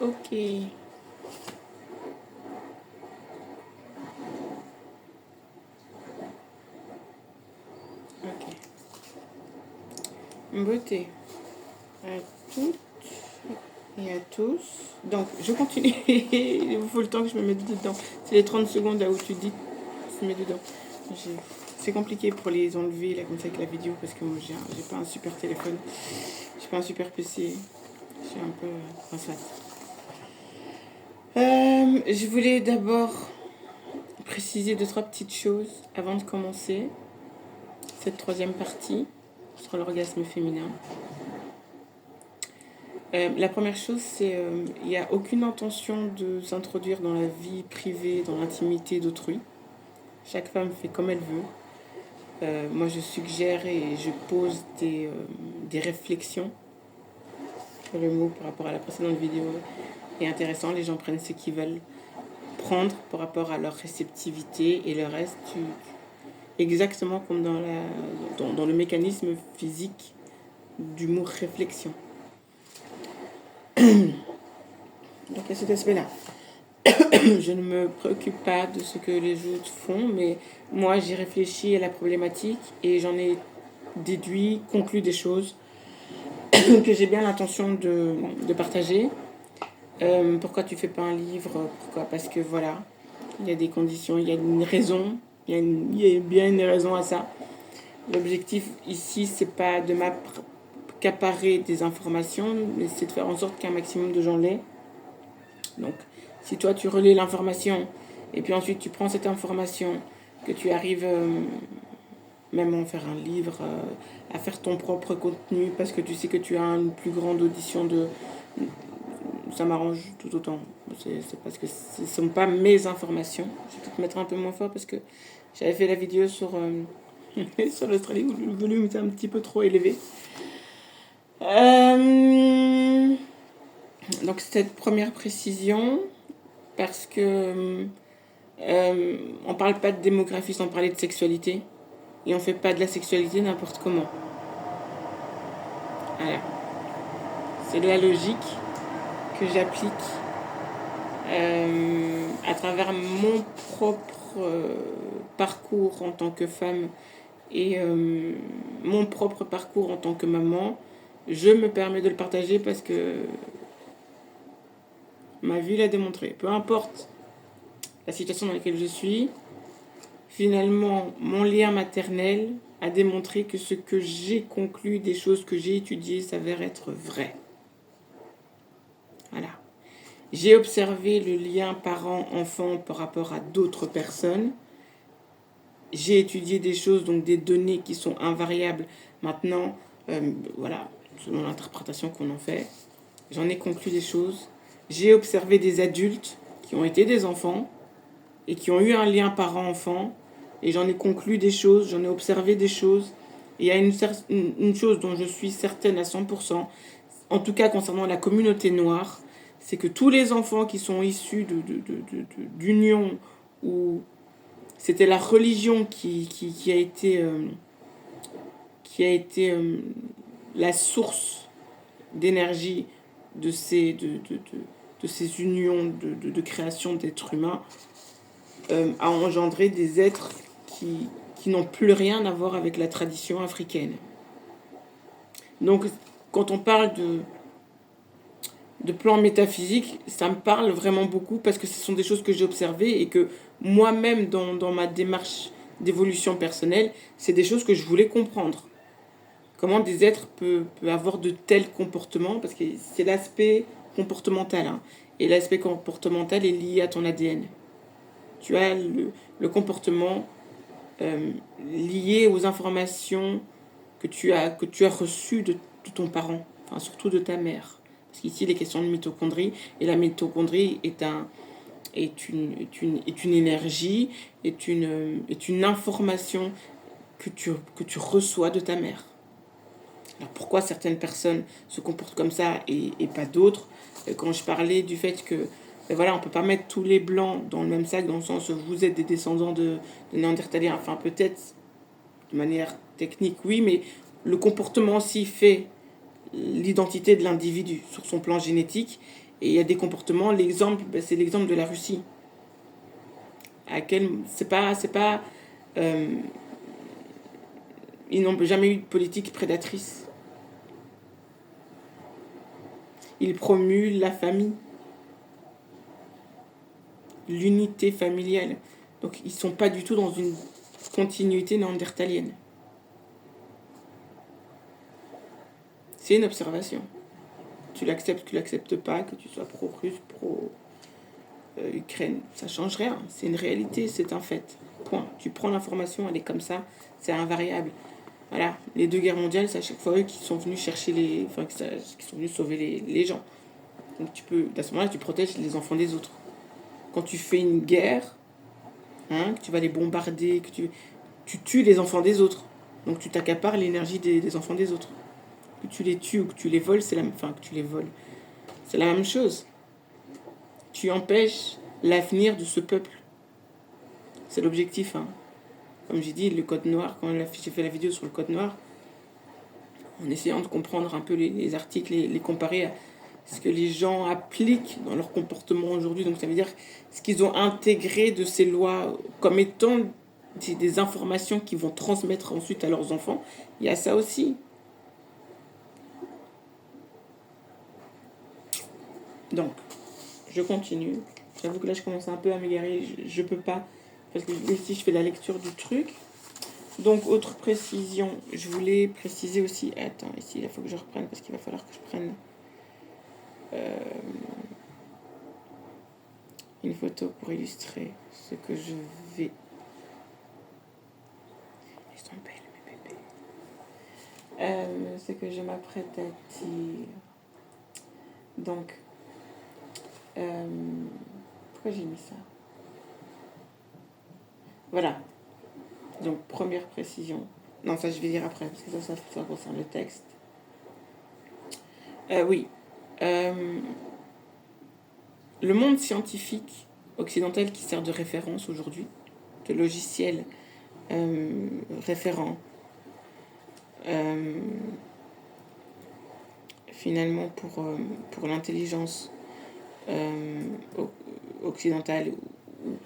Ok. Ok. Beauté à toutes et à tous. Donc, je continue. Il vous faut le temps que je me mette dedans. C'est les 30 secondes là où tu dis, tu te mets dedans. C'est compliqué pour les enlever là comme ça avec la vidéo parce que moi j'ai pas un super téléphone, j'ai pas un super PC, je suis un peu enfin, je voulais d'abord préciser deux trois petites choses avant de commencer cette troisième partie sur l'orgasme féminin. La première chose, c'est il n'y a aucune intention de s'introduire dans la vie privée, dans l'intimité d'autrui. Chaque femme fait comme elle veut. Moi, je suggère et je pose des réflexions. Le mot par rapport à la précédente vidéo est intéressant. Les gens prennent ce qu'ils veulent prendre par rapport à leur réceptivité et le reste, exactement comme dans le mécanisme physique du mot réflexion. Donc, à cet aspect-là, je ne me préoccupe pas de ce que les autres font, mais moi, j'ai réfléchi à la problématique et j'en ai déduit, conclu des choses que j'ai bien l'intention de partager. Pourquoi tu fais pas un livre? Pourquoi? Parce que voilà, il y a des conditions, il y a une raison, il y a bien une raison à ça. L'objectif ici, c'est pas de m'accaparer des informations, mais c'est de faire en sorte qu'un maximum de gens l'aient. Donc, si toi tu relais l'information et puis ensuite tu prends cette information, que tu arrives même à en faire un livre, à faire ton propre contenu parce que tu sais que tu as une plus grande audition de... Ça m'arrange tout autant. C'est parce que ce ne sont pas mes informations. Je vais peut-être mettre un peu moins fort parce que j'avais fait la vidéo sur, sur l'Australie où le volume était un petit peu trop élevé. Donc cette première précision, parce que on parle pas de démographie sans parler de sexualité et on fait pas de la sexualité n'importe comment. Voilà. C'est de la logique que j'applique à travers mon propre parcours en tant que femme et mon propre parcours en tant que maman. Je me permets de le partager parce que ma vie l'a démontré. Peu importe la situation dans laquelle je suis, finalement, mon lien maternel a démontré que ce que j'ai conclu des choses que j'ai étudiées s'avère être vrai. Voilà. J'ai observé le lien parent-enfant par rapport à d'autres personnes. J'ai étudié des choses, donc des données qui sont invariables. Maintenant, voilà, selon l'interprétation qu'on en fait, j'en ai conclu des choses. J'ai observé des adultes qui ont été des enfants et qui ont eu un lien parent-enfant. Et j'en ai conclu des choses, j'en ai observé des choses. Et il y a une chose dont je suis certaine à 100%, en tout cas concernant la communauté noire, c'est que tous les enfants qui sont issus d'unions où c'était la religion qui a été, la source d'énergie de ces unions de création d'êtres humains, a engendré des êtres qui n'ont plus rien à voir avec la tradition africaine. Donc, quand on parle de plan métaphysique, ça me parle vraiment beaucoup parce que ce sont des choses que j'ai observées et que moi-même, dans ma démarche d'évolution personnelle, c'est des choses que je voulais comprendre. Comment des êtres peuvent avoir de tels comportements, parce que c'est l'aspect comportemental, hein, et l'aspect comportemental est lié à ton ADN. Tu as le comportement lié aux informations que tu as reçues de ton parent, enfin surtout de ta mère. Parce qu'ici, il est question de mitochondrie, et la mitochondrie est une énergie, est une information que tu reçois de ta mère. Alors pourquoi certaines personnes se comportent comme ça et pas d'autres? Quand je parlais du fait que voilà, on ne peut pas mettre tous les blancs dans le même sac, dans le sens où vous êtes des descendants de Néandertaliens, enfin peut-être de manière technique, oui, mais le comportement aussi fait l'identité de l'individu sur son plan génétique. Et il y a des comportements, l'exemple, c'est l'exemple de la Russie. Euh, ils n'ont jamais eu de politique prédatrice. Ils promuent la famille, l'unité familiale. Donc ils ne sont pas du tout dans une continuité néandertalienne. C'est une observation. Tu l'acceptes pas, que tu sois pro-russe, pro-Ukraine, ça change rien. C'est une réalité, c'est un fait. Point. Tu prends l'information, elle est comme ça, c'est invariable. Voilà, les 2 guerres mondiales, c'est à chaque fois eux qui sont venus chercher qui sont venus sauver les gens. Donc à ce moment-là, tu protèges les enfants des autres. Quand tu fais une guerre, que tu vas les bombarder, tu tues les enfants des autres. Donc tu t'accapares l'énergie des enfants des autres. Que tu les tues ou que tu les voles, c'est la même chose. Tu empêches l'avenir de ce peuple. C'est l'objectif. Comme j'ai dit, le code noir, quand j'ai fait la vidéo sur le code noir, en essayant de comprendre un peu les articles, les comparer à ce que les gens appliquent dans leur comportement aujourd'hui. Donc ça veut dire ce qu'ils ont intégré de ces lois comme étant des informations qu'ils vont transmettre ensuite à leurs enfants. Il y a ça aussi. Donc, je continue. J'avoue que là, je commence un peu à m'égarer. Je peux pas. Parce que ici, je fais la lecture du truc. Donc, autre précision. Je voulais préciser aussi... Attends, ici, il faut que je reprenne parce qu'il va falloir que je prenne une photo pour illustrer ce que je vais... Ils sont belles, mes bébés. Ce que je m'apprête à dire. Donc... pourquoi j'ai mis ça? Voilà. Donc, première précision. Non, ça, je vais dire après, parce que ça concerne le texte. Oui. Le monde scientifique occidental qui sert de référence aujourd'hui, de logiciel référent, finalement pour l'intelligence occidentale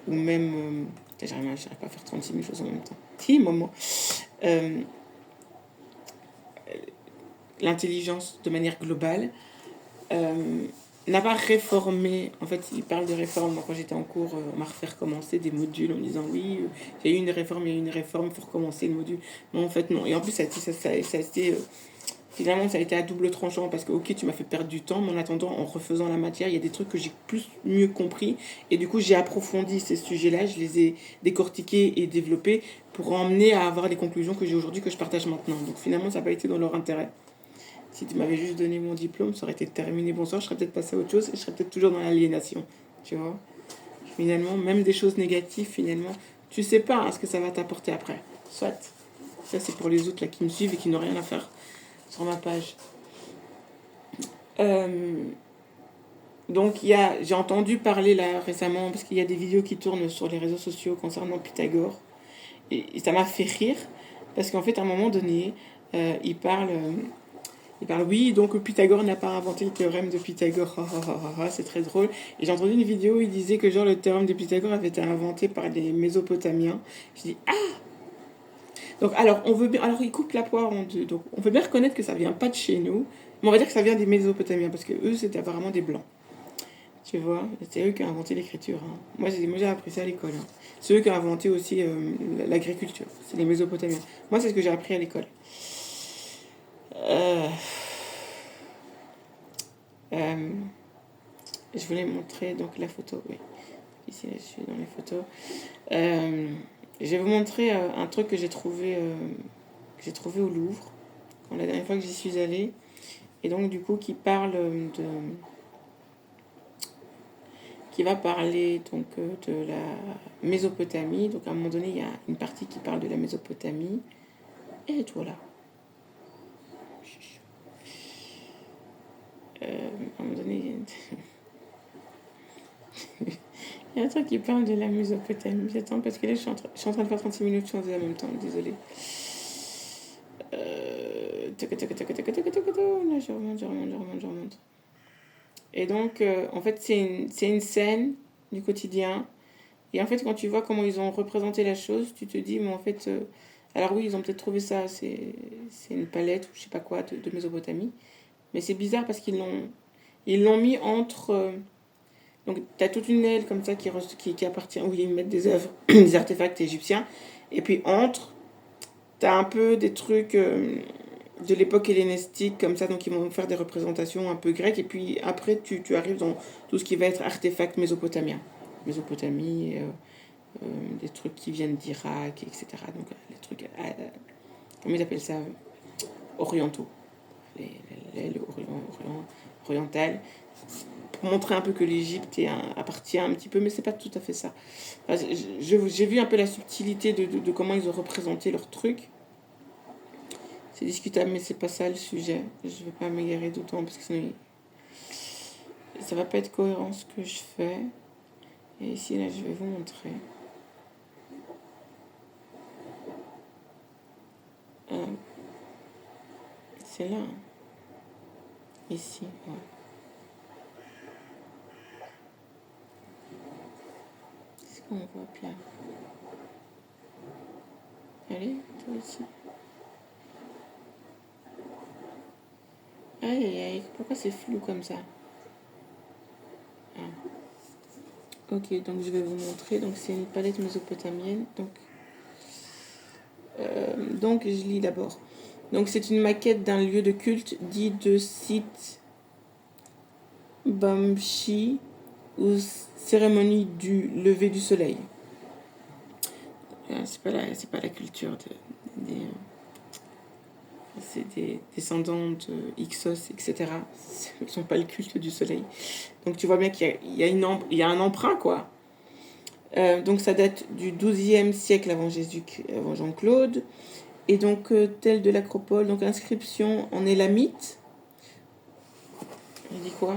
ou même... j'arrive pas à faire 36 000 choses en même temps. Si, maman. L'intelligence de manière globale n'a pas réformé. En fait, il parle de réforme. Moi, quand j'étais en cours, on m'a refait recommencer des modules en me disant oui, il y a eu une réforme, il faut recommencer le module. Non, en fait, non. Et en plus, ça a été finalement, ça a été à double tranchant parce que, ok, tu m'as fait perdre du temps, mais en attendant, en refaisant la matière, il y a des trucs que j'ai mieux compris. Et du coup, j'ai approfondi ces sujets-là, je les ai décortiqués et développés pour emmener à avoir les conclusions que j'ai aujourd'hui, que je partage maintenant. Donc finalement, ça n'a pas été dans leur intérêt. Si tu m'avais juste donné mon diplôme, ça aurait été terminé. Bonsoir, je serais peut-être passé à autre chose et je serais peut-être toujours dans l'aliénation. Tu vois ? Finalement, même des choses négatives, finalement, tu sais pas ce que ça va t'apporter après. Soit. Ça, c'est pour les autres là qui me suivent et qui n'ont rien à faire sur ma page. Donc, j'ai entendu parler là récemment, parce qu'il y a des vidéos qui tournent sur les réseaux sociaux concernant Pythagore. Et ça m'a fait rire, parce qu'en fait, à un moment donné, il parle, oui, donc Pythagore n'a pas inventé le théorème de Pythagore. C'est très drôle. Et j'ai entendu une vidéo où il disait que genre le théorème de Pythagore avait été inventé par les Mésopotamiens. Je dis, ah! Donc, alors, il coupe la poire en deux. Donc, on peut bien reconnaître que ça vient pas de chez nous, mais on va dire que ça vient des Mésopotamiens, parce que eux, c'était apparemment des Blancs. Tu vois, c'est eux qui ont inventé l'écriture. Moi, j'ai appris ça à l'école. C'est eux qui ont inventé aussi l'agriculture. C'est les Mésopotamiens. Moi, c'est ce que j'ai appris à l'école. Je voulais montrer donc la photo. Oui, ici, je suis dans les photos. Je vais vous montrer un truc que j'ai trouvé au Louvre la dernière fois que j'y suis allée, et donc du coup qui va parler donc de la Mésopotamie. Donc à un moment donné, il y a une partie qui parle de la Mésopotamie, et voilà. À un moment donné, il y a un truc qui parle de la Mésopotamie. J'attends parce que là, je suis en train de faire 36 minutes de changer en même temps. Désolée. Là, je remonte. Et donc, en fait, c'est une scène du quotidien. Et en fait, quand tu vois comment ils ont représenté la chose, tu te dis, mais en fait, alors oui, ils ont peut-être trouvé ça, c'est une palette ou je sais pas quoi de Mésopotamie. Mais c'est bizarre parce ils l'ont mis entre. Donc, tu as toute une aile comme ça qui appartient, où ils mettent des œuvres, des artefacts égyptiens. Et puis, entre, tu as un peu des trucs de l'époque hellénistique, comme ça. Donc, ils vont faire des représentations un peu grecques. Et puis, après, tu arrives dans tout ce qui va être artefacts mésopotamiens. Mésopotamie, des trucs qui viennent d'Irak, etc. Donc, les trucs, comment ils appellent ça orientaux. L'aile orientale. Pour montrer un peu que l'Égypte appartient un petit peu, mais c'est pas tout à fait ça. Enfin, j'ai vu un peu la subtilité de comment ils ont représenté leur truc. C'est discutable, mais c'est pas ça le sujet. Je vais pas m'égarer d'autant parce que sinon ça va pas être cohérent ce que je fais. Et ici, là, je vais vous montrer. C'est là. Ici, ouais. Est-ce qu'on voit bien? Allez, toi aussi. Aïe, aïe, aïe. Pourquoi c'est flou comme ça? Ok, donc je vais vous montrer. Donc c'est une palette mésopotamienne. Donc je lis d'abord. Donc c'est une maquette d'un lieu de culte dit de site Bamshi ou cérémonie du lever du soleil. C'est pas la culture c'est des descendants de Ixos, etc. Ils ne sont pas le culte du soleil. Donc tu vois bien qu'il y a un emprunt, quoi. Donc ça date du XIIe siècle avant Jean-Claude. Et donc, tel de l'acropole, donc inscription en élamite. Il dit quoi?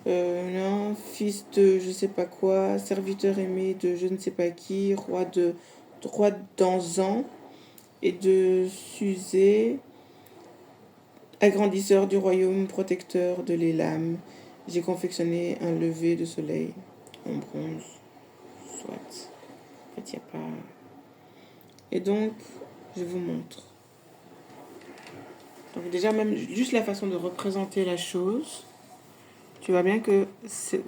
Non, fils de je sais pas quoi, serviteur aimé de je ne sais pas qui, roi d'Anzan et de Suzée, agrandisseur du royaume, protecteur de l'Élam. J'ai confectionné un lever de soleil en bronze, soit. En fait, il n'y a pas. Et donc, je vous montre. Donc, déjà, même juste la façon de représenter la chose, tu vois bien que c'est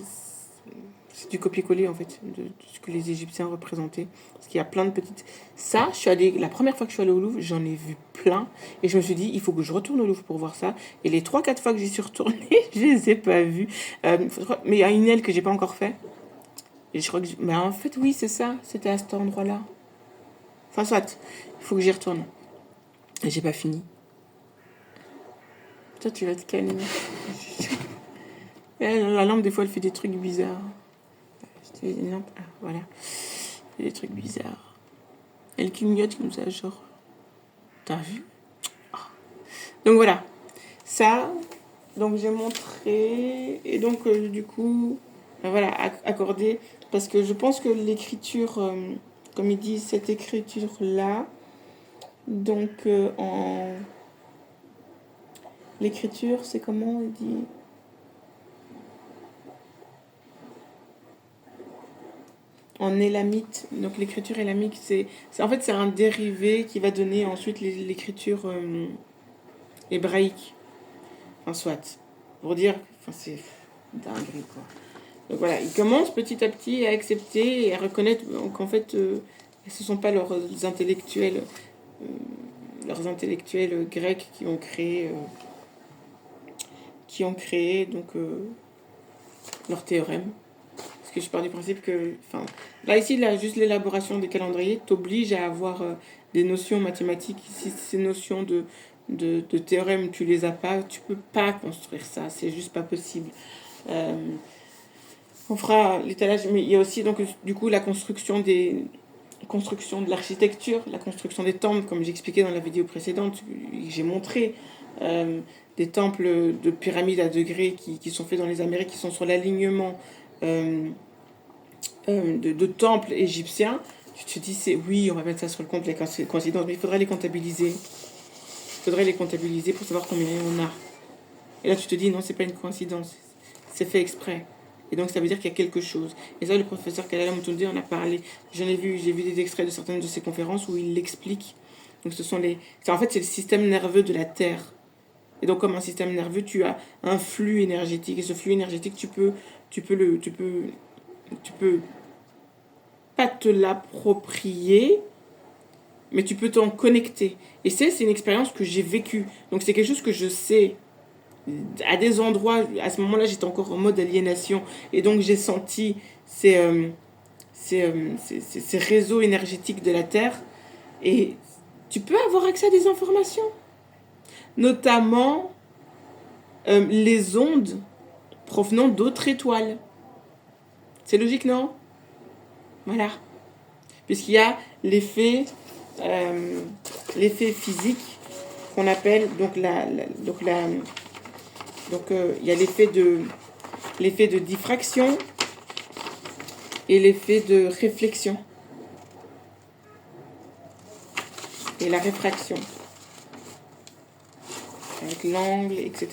du copier-coller en fait de ce que les Égyptiens représentaient. Parce qu'il y a plein de petites. Ça, la première fois que je suis allée au Louvre, j'en ai vu plein. Et je me suis dit, il faut que je retourne au Louvre pour voir ça. Et les 3-4 fois que j'y suis retournée, je les ai pas vus. Mais il y a une aile que j'ai pas encore fait. Et je crois que. Mais en fait, oui, c'est ça. C'était à cet endroit-là. Enfin, soit. Il faut que j'y retourne. Et j'ai pas fini. Toi, tu vas te calmer. La lampe, des fois, elle fait des trucs bizarres. Une lampe. Ah, voilà. Elle fait des trucs bizarres. Elle clignote comme ça, genre. T'as vu? Oh. Donc voilà. Ça, donc j'ai montré. Et donc, du coup, voilà, accordé. Parce que je pense que l'écriture, comme il dit, cette écriture-là, donc l'écriture, c'est comment il dit? En élamite. Donc l'écriture élamique, en fait c'est un dérivé qui va donner ensuite l'écriture hébraïque. Enfin soit. Pour dire, enfin c'est dingue quoi. Donc voilà, ils commencent petit à petit à accepter et à reconnaître qu'en fait ce ne sont pas leurs intellectuels grecs qui ont créé donc leur théorème. Parce que je pars du principe que, enfin, là ici, là, juste l'élaboration des calendriers t'oblige à avoir des notions mathématiques. Si ces notions de théorème, tu les as pas, tu peux pas construire ça. C'est juste pas possible. On fera l'étalage, mais il y a aussi donc du coup la construction de l'architecture, la construction des temples, comme j'expliquais dans la vidéo précédente, j'ai montré des temples de pyramides à degrés qui sont faits dans les Amériques, qui sont sur l'alignement de temples égyptiens. Tu te dis, oui, on va mettre ça sur le compte, les coïncidences, mais il faudrait les comptabiliser. Il faudrait les comptabiliser pour savoir combien on a. Et là, tu te dis, non, c'est pas une coïncidence. C'est fait exprès. Et donc, ça veut dire qu'il y a quelque chose. Et ça, le professeur Kalala Mutunde en a parlé. J'ai vu des extraits de certaines de ses conférences où il l'explique. Donc, en fait, c'est le système nerveux de la Terre. Et donc, comme un système nerveux, tu as un flux énergétique. Et ce flux énergétique, tu peux pas te l'approprier, mais tu peux t'en connecter. Et c'est une expérience que j'ai vécue. Donc, c'est quelque chose que je sais. À des endroits, à ce moment-là, j'étais encore en mode aliénation. Et donc, j'ai senti ces réseaux énergétiques de la Terre. Et tu peux avoir accès à des informations. Notamment les ondes provenant d'autres étoiles. C'est logique, non? Voilà. Puisqu'il y a l'effet physique qu'on appelle il y a l'effet de diffraction et l'effet de réflexion et la réfraction avec l'angle, etc.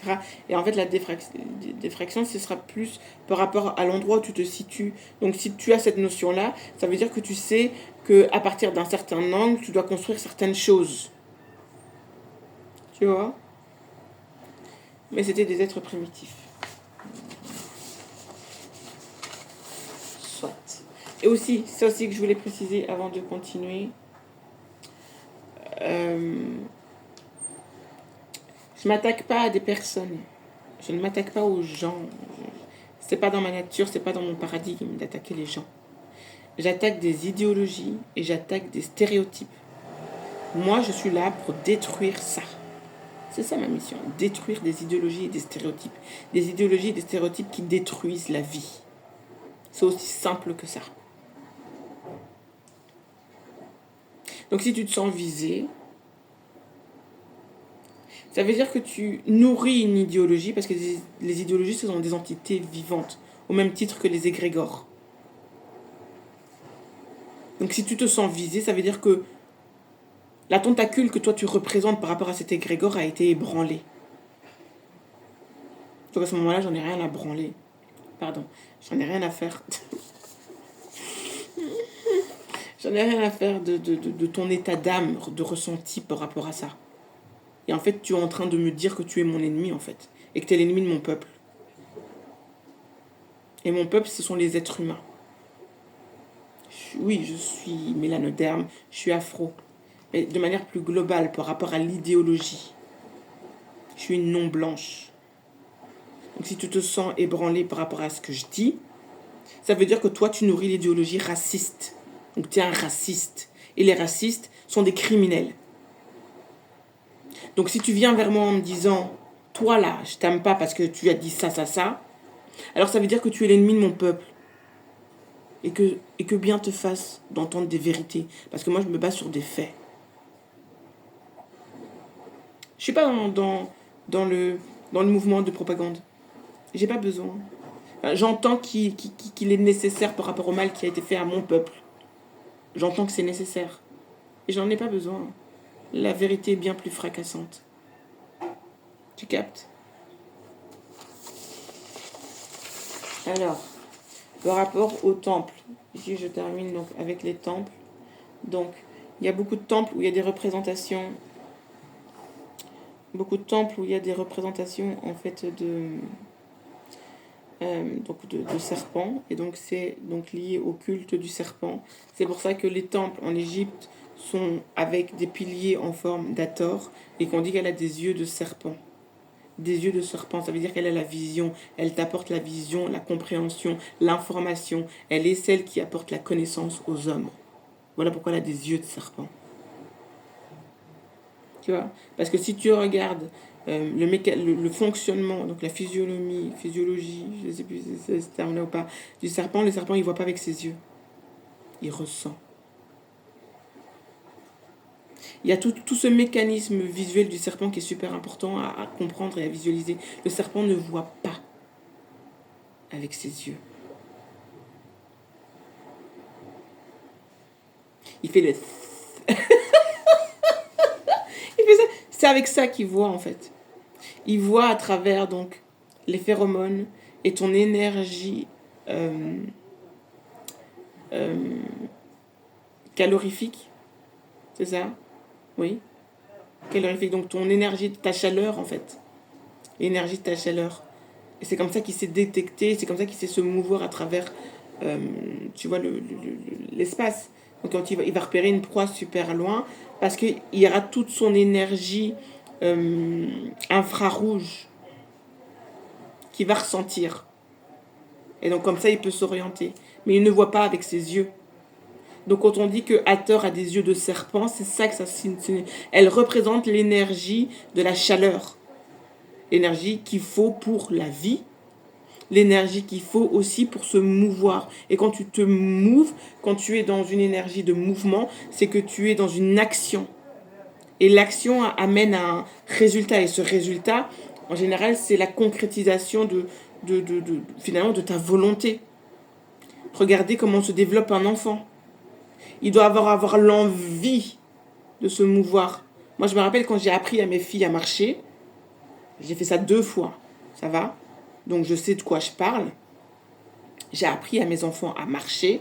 Et en fait, la diffraction, ce sera plus par rapport à l'endroit où tu te situes. Donc, si tu as cette notion-là, ça veut dire que tu sais qu'à partir d'un certain angle, tu dois construire certaines choses. Tu vois? Mais c'était des êtres primitifs. Soit. Et aussi, ça aussi que je voulais préciser avant de continuer. Je m'attaque pas à des personnes. Je ne m'attaque pas aux gens. C'est pas dans ma nature, c'est pas dans mon paradigme d'attaquer les gens. J'attaque des idéologies et j'attaque des stéréotypes. Moi, je suis là pour détruire ça. C'est ça ma mission, détruire des idéologies et des stéréotypes. Des idéologies et des stéréotypes qui détruisent la vie. C'est aussi simple que ça. Donc si tu te sens visé, ça veut dire que tu nourris une idéologie, parce que les idéologies, ce sont des entités vivantes, au même titre que les égrégores. Donc si tu te sens visé, ça veut dire que la tentacule que toi tu représentes par rapport à cet égrégore a été ébranlée. Donc à ce moment-là, j'en ai rien à branler. Pardon, j'en ai rien à faire. J'en ai rien à faire de ton état d'âme, de ressenti par rapport à ça. Et en fait, tu es en train de me dire que tu es mon ennemi, en fait. Et que tu es l'ennemi de mon peuple. Et mon peuple, ce sont les êtres humains. Oui, je suis mélanoderme, je suis afro. Mais de manière plus globale, par rapport à l'idéologie. Je suis une non-blanche. Donc si tu te sens ébranlé par rapport à ce que je dis, ça veut dire que toi, tu nourris l'idéologie raciste. Donc tu es un raciste. Et les racistes sont des criminels. Donc si tu viens vers moi en me disant, toi là, je t'aime pas parce que tu as dit ça, ça, ça, alors ça veut dire que tu es l'ennemi de mon peuple. Et que bien te fasse d'entendre des vérités. Parce que moi, je me base sur des faits. Je suis pas dans le mouvement de propagande. J'ai pas besoin. Enfin, j'entends qu'il est nécessaire par rapport au mal qui a été fait à mon peuple. J'entends que c'est nécessaire. Et j'en ai pas besoin. La vérité est bien plus fracassante. Tu captes? Alors, le rapport au temple. Ici, je termine donc avec les temples. Donc, il y a beaucoup de temples où il y a des représentations. Beaucoup de temples où il y a des représentations en fait de serpents. Et donc, c'est donc lié au culte du serpent. C'est pour ça que les temples en Égypte sont avec des piliers en forme d'Hathor et qu'on dit qu'elle a des yeux de serpent. Des yeux de serpent, ça veut dire qu'elle a la vision, elle t'apporte la vision, la compréhension, l'information. Elle est celle qui apporte la connaissance aux hommes. Voilà pourquoi elle a des yeux de serpent. Tu vois? Parce que si tu regardes le fonctionnement, donc la physiologie, je ne sais plus si c'est ce terme-là ou pas, du serpent, le serpent, il ne voit pas avec ses yeux. Il ressent. Il y a tout ce mécanisme visuel du serpent qui est super important à comprendre et à visualiser. Le serpent ne voit pas avec ses yeux. Il fait le... Il fait ça. C'est avec ça qu'il voit, en fait. Il voit à travers donc les phéromones et ton énergie euh, calorifique, c'est ça? Oui, calorifique. Donc ton énergie, ta chaleur en fait. L'énergie de ta chaleur. Et c'est comme ça qu'il s'est détecté, c'est comme ça qu'il sait se mouvoir à travers, tu vois, l'espace. Donc quand il va repérer une proie super loin, parce qu'il y aura toute son énergie infrarouge qu'il va ressentir. Et donc comme ça, il peut s'orienter. Mais il ne voit pas avec ses yeux. Donc quand on dit que Hathor a des yeux de serpent, c'est ça que ça signifie. Elle représente l'énergie de la chaleur. L'énergie qu'il faut pour la vie. L'énergie qu'il faut aussi pour se mouvoir. Et quand tu te mouves, quand tu es dans une énergie de mouvement, c'est que tu es dans une action. Et l'action amène à un résultat. Et ce résultat, en général, c'est la concrétisation finalement de ta volonté. Regardez comment se développe un enfant. Il doit avoir l'envie de se mouvoir. Moi, je me rappelle quand j'ai appris à mes filles à marcher, j'ai fait ça 2 fois. Ça va? Donc, je sais de quoi je parle. J'ai appris à mes enfants à marcher.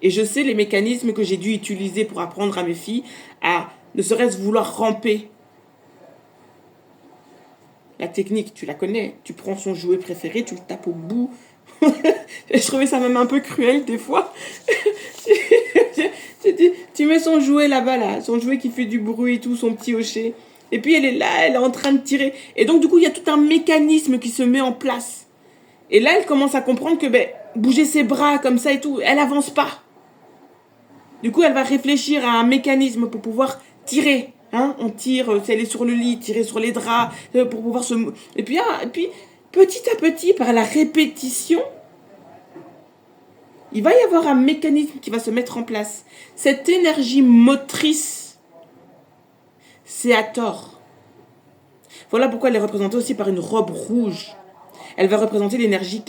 Et je sais les mécanismes que j'ai dû utiliser pour apprendre à mes filles à ne serait-ce vouloir ramper. La technique, tu la connais. Tu prends son jouet préféré, tu le tapes au bout. Je trouvais ça même un peu cruel des fois. Tu mets son jouet là-bas, là, son jouet qui fait du bruit et tout, son petit hocher. Et puis elle est là, elle est en train de tirer. Et donc du coup, il y a tout un mécanisme qui se met en place. Et là, elle commence à comprendre que bouger ses bras comme ça et tout, elle avance pas. Du coup, elle va réfléchir à un mécanisme pour pouvoir tirer. Hein, on tire, si elle est sur le lit, tirer sur les draps, pour pouvoir se... Et puis, petit à petit, par la répétition, il va y avoir un mécanisme qui va se mettre en place. Cette énergie motrice, c'est Hathor. Voilà pourquoi elle est représentée aussi par une robe rouge. Elle va représenter l'énergie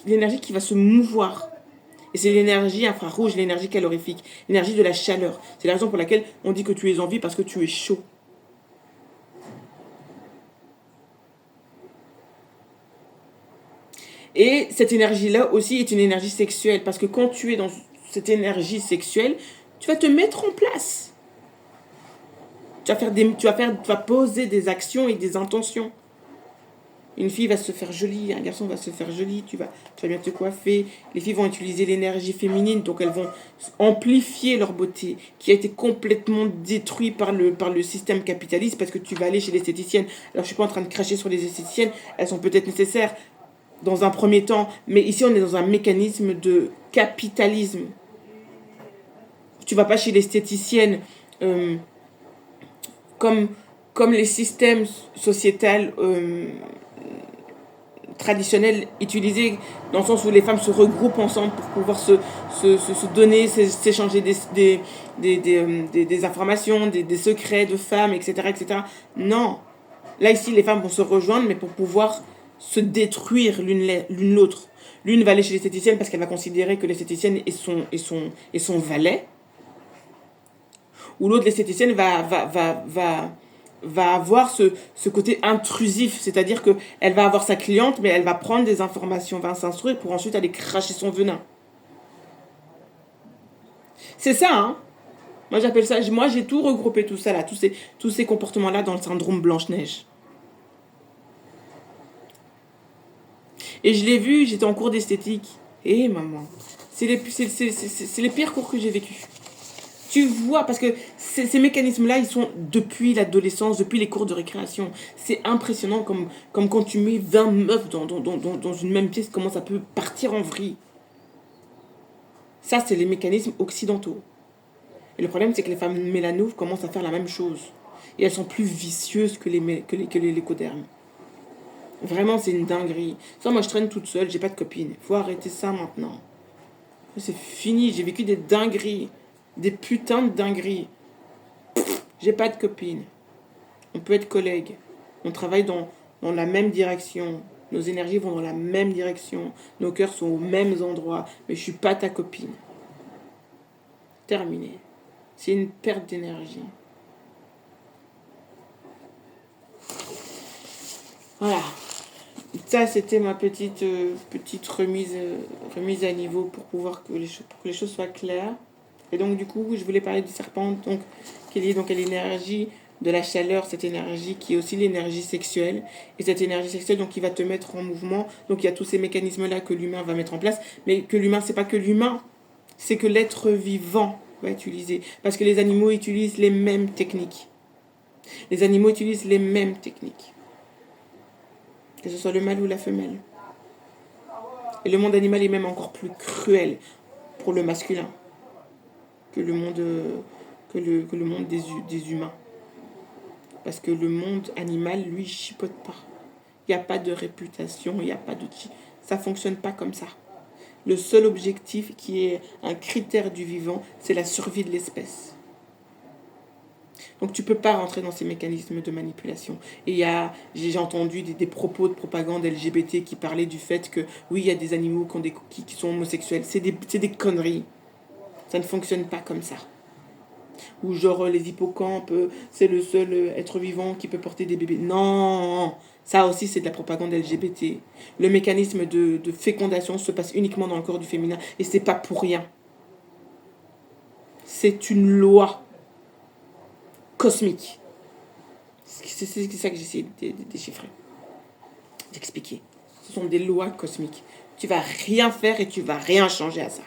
l'énergie qui va se mouvoir. Et c'est l'énergie infrarouge, l'énergie calorifique, l'énergie de la chaleur. C'est la raison pour laquelle on dit que tu es en vie, parce que tu es chaud. Et cette énergie-là aussi est une énergie sexuelle, parce que quand tu es dans cette énergie sexuelle, tu vas te mettre en place. Tu vas poser des actions et des intentions. Une fille va se faire jolie, un garçon va se faire joli, tu vas bien te coiffer. Les filles vont utiliser l'énergie féminine, donc elles vont amplifier leur beauté, qui a été complètement détruit par le système capitaliste, parce que tu vas aller chez l'esthéticienne. Alors je suis pas en train de cracher sur les esthéticiennes, elles sont peut-être nécessaires dans un premier temps, mais ici on est dans un mécanisme de capitalisme. Tu vas pas chez l'esthéticienne comme les systèmes sociétals traditionnels utilisés, dans le sens où les femmes se regroupent ensemble pour pouvoir se donner, s'échanger des informations, des secrets de femmes, etc., etc. Non. Là, ici, les femmes vont se rejoindre, mais pour pouvoir se détruire l'une l'autre. L'une va aller chez l'esthéticienne parce qu'elle va considérer que l'esthéticienne est son valet. Ou l'autre, l'esthéticienne, va avoir ce côté intrusif, c'est-à-dire qu'elle va avoir sa cliente, mais elle va prendre des informations, va s'instruire pour ensuite aller cracher son venin. C'est ça, hein. Moi, j'appelle ça, moi, j'ai tout regroupé, tout ça, là, tous ces comportements-là dans le syndrome Blanche-Neige. Et je l'ai vu, j'étais en cours d'esthétique. Et maman, c'est les pires cours que j'ai vécus. Tu vois, parce que ces mécanismes-là, ils sont depuis l'adolescence, depuis les cours de récréation. C'est impressionnant comme quand tu mets 20 meufs dans une même pièce, comment ça peut partir en vrille. Ça, c'est les mécanismes occidentaux. Et le problème, c'est que les femmes mélanouves commencent à faire la même chose. Et elles sont plus vicieuses que les lécodermes. Vraiment, c'est une dinguerie. Ça, moi, je traîne toute seule, j'ai pas de copine. Faut arrêter ça maintenant. C'est fini, j'ai vécu des dingueries. Des putains de dingueries. J'ai pas de copine. On peut être collègues. On travaille dans la même direction. Nos énergies vont dans la même direction. Nos cœurs sont aux mêmes endroits. Mais je suis pas ta copine. Terminé. C'est une perte d'énergie. Voilà. Ça, c'était ma petite remise à niveau pour que les choses soient claires. Et donc, du coup, je voulais parler du serpent, donc, qui est lié donc, à l'énergie de la chaleur, cette énergie qui est aussi l'énergie sexuelle. Et cette énergie sexuelle, donc, qui va te mettre en mouvement. Donc, il y a tous ces mécanismes-là que l'humain va mettre en place. Mais que l'humain, c'est pas que l'humain, c'est que l'être vivant va utiliser. Parce que les animaux utilisent les mêmes techniques. Les animaux utilisent les mêmes techniques. Que ce soit le mâle ou la femelle. Et le monde animal est même encore plus cruel pour le masculin que le monde, que le monde des humains. Parce que le monde animal, lui, chipote pas. Il n'y a pas de réputation, il n'y a pas de... Ça ne fonctionne pas comme ça. Le seul objectif qui est un critère du vivant, c'est la survie de l'espèce. Donc tu ne peux pas rentrer dans ces mécanismes de manipulation. Et j'ai entendu des propos de propagande LGBT qui parlaient du fait que oui, il y a des animaux qui sont homosexuels. C'est des conneries. Ça ne fonctionne pas comme ça. Ou genre les hippocampes, c'est le seul être vivant qui peut porter des bébés. Non, ça aussi c'est de la propagande LGBT. Le mécanisme de fécondation se passe uniquement dans le corps du féminin et c'est pas pour rien. C'est une loi cosmique. C'est ça que j'essaie de déchiffrer, d'expliquer. Ce sont des lois cosmiques. Tu vas rien faire et tu vas rien changer à ça.